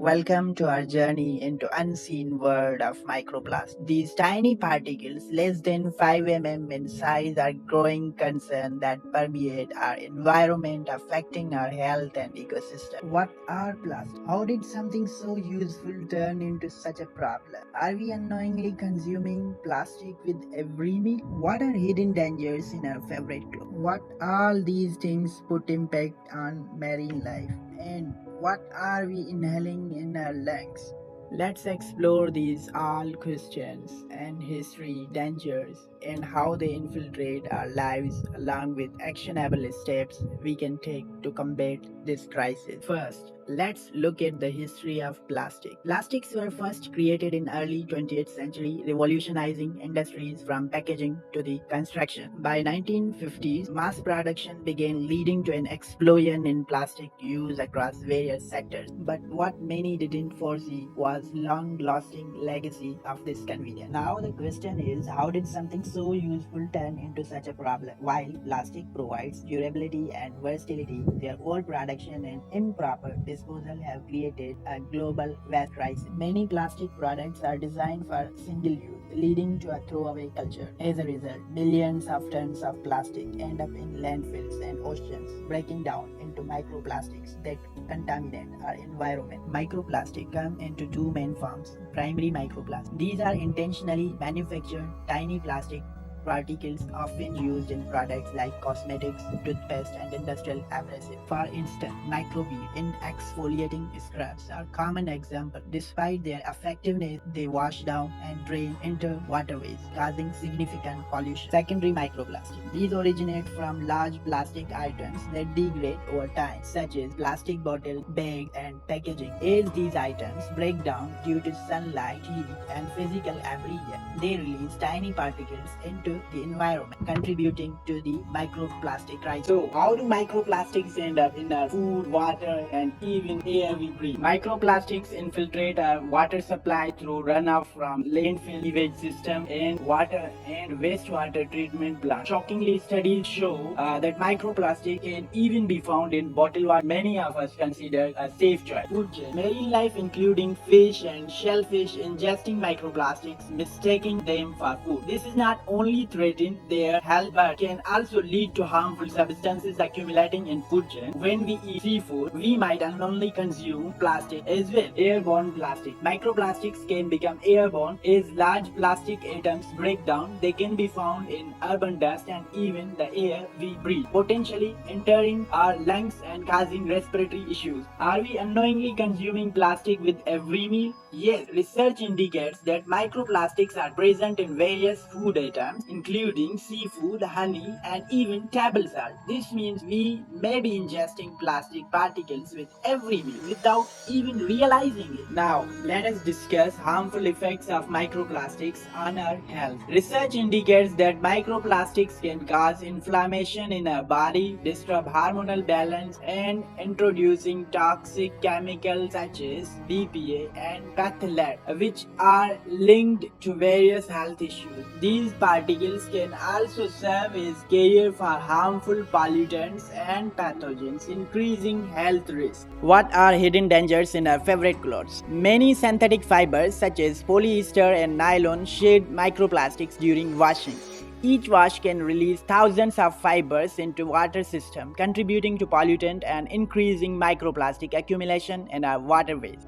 Welcome to our journey into unseen world of microplastics. These tiny particles, less than 5 mm in size, are growing concern that permeate our environment, affecting our health and ecosystem. What are plastics? How did something so useful turn into such a problem? Are we unknowingly consuming plastic with every meal? What are hidden dangers in our favorite clothes? What all these things put impact on marine life? And what are we inhaling in our lungs? Let's explore these all questions and history, dangers, and how they infiltrate our lives, along with actionable steps we can take to combat this crisis. First, let's look at the history of plastic. Plastics were first created in early 20th century, revolutionizing industries from packaging to the construction. By 1950s, mass production began, leading to an explosion in plastic use across various sectors. But what many didn't foresee was long-lasting legacy of this convenience. Now the question is, how did something so useful turn into such a problem? While plastic provides durability and versatility, their overproduction and improper disposal have created a global waste crisis. Many plastic products are designed for single use, leading to a throwaway culture. As a result, millions of tons of plastic end up in landfills and oceans, breaking down into microplastics that contaminate our environment. Microplastic come into two main forms. Primary microplastics. These are intentionally manufactured tiny plastic particles often used in products like cosmetics, toothpaste, and industrial abrasives. For instance, microbead and exfoliating scrubs are common examples. Despite their effectiveness, they wash down and drain into waterways, causing significant pollution. Secondary microplastic. These originate from large plastic items that degrade over time, such as plastic bottles, bags, and packaging. As these items break down due to sunlight, heat, and physical abrasion, they release tiny particles into the environment, contributing to the microplastic crisis. So, how do microplastics end up in our food, water, and even air we breathe? Microplastics infiltrate our water supply through runoff from landfill sewage system and water and wastewater treatment plants. Shockingly, studies show that microplastic can even be found in bottled water. Many of us consider a safe choice. Food chain. Marine life, including fish and shellfish, ingesting microplastics, mistaking them for food. This is not only threaten their health but can also lead to harmful substances accumulating in food chain. When we eat seafood, we might unknowingly consume plastic as well. Airborne plastic. Microplastics can become airborne as large plastic atoms break down. They can be found in urban dust and even the air we breathe, potentially entering our lungs and causing respiratory issues. Are we unknowingly consuming plastic with every meal? Yes, research indicates that microplastics are present in various food items, including seafood, honey, and even table salt. This means we may be ingesting plastic particles with every meal without even realizing it. Now, let us discuss harmful effects of microplastics on our health. Research indicates that microplastics can cause inflammation in our body, disturb hormonal balance, and introducing toxic chemicals such as BPA and phthalate, which are linked to various health issues. These particles can also serve as carrier for harmful pollutants and pathogens, increasing health risks. What are hidden dangers in our favorite clothes? Many synthetic fibers such as polyester and nylon shed microplastics during washing. Each wash can release thousands of fibers into water system, contributing to pollutant and increasing microplastic accumulation in our waterways.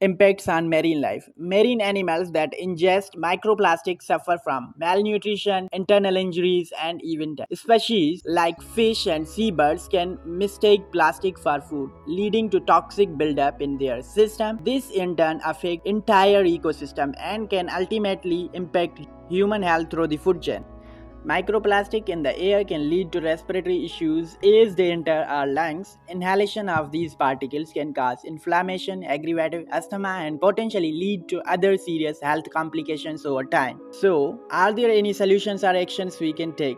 Impacts on marine life. Marine animals that ingest microplastics suffer from malnutrition, internal injuries, and even death. Species like fish and seabirds can mistake plastic for food, leading to toxic buildup in their system. This in turn affects entire ecosystem and can ultimately impact human health through the food chain. Microplastic in the air can lead to respiratory issues as they enter our lungs. Inhalation of these particles can cause inflammation, aggravated asthma, and potentially lead to other serious health complications over time. So, are there any solutions or actions we can take?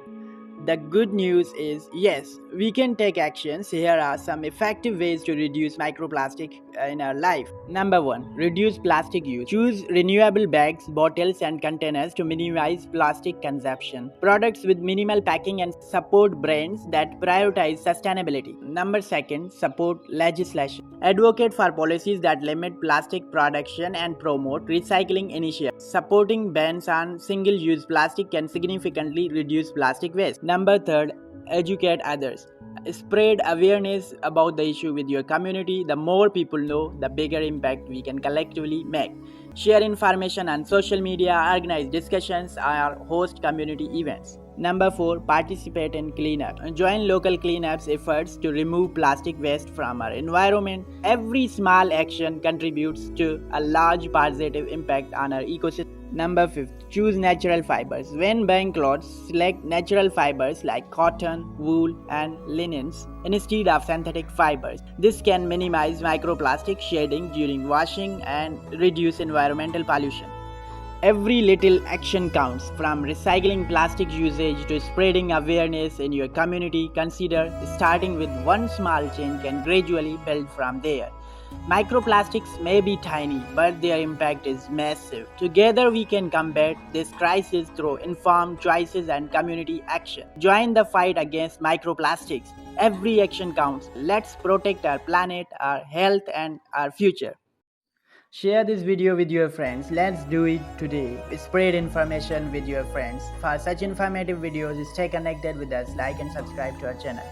The good news is, yes, we can take actions. Here are some effective ways to reduce microplastic in our life. Number 1. Reduce plastic use. Choose renewable bags, bottles, and containers to minimize plastic consumption. Products with minimal packing and support brands that prioritize sustainability. Number 2. Support legislation. Advocate for policies that limit plastic production and promote recycling initiatives. Supporting bans on single-use plastic can significantly reduce plastic waste. Number 3. Educate others. Spread awareness about the issue with your community. The more people know, the bigger impact we can collectively make. Share information on social media, organize discussions, or host community events. Number 4. Participate in cleanup. Join local cleanups efforts to remove plastic waste from our environment. Every small action contributes to a large positive impact on our ecosystem. Number 5. Choose natural fibers. When buying clothes, select natural fibers like cotton, wool, and linens instead of synthetic fibers. This can minimize microplastic shedding during washing and reduce environmental pollution. Every little action counts, from recycling plastic usage to spreading awareness in your community. Consider starting with one small change and gradually build from there. Microplastics may be tiny, but their impact is massive. Together, we can combat this crisis through informed choices and community action. Join the fight against microplastics. Every action counts. Let's protect our planet, our health, and our future. Share this video with your friends. Let's do it today. Spread information with your friends. For such informative videos, stay connected with us. Like and subscribe to our channel.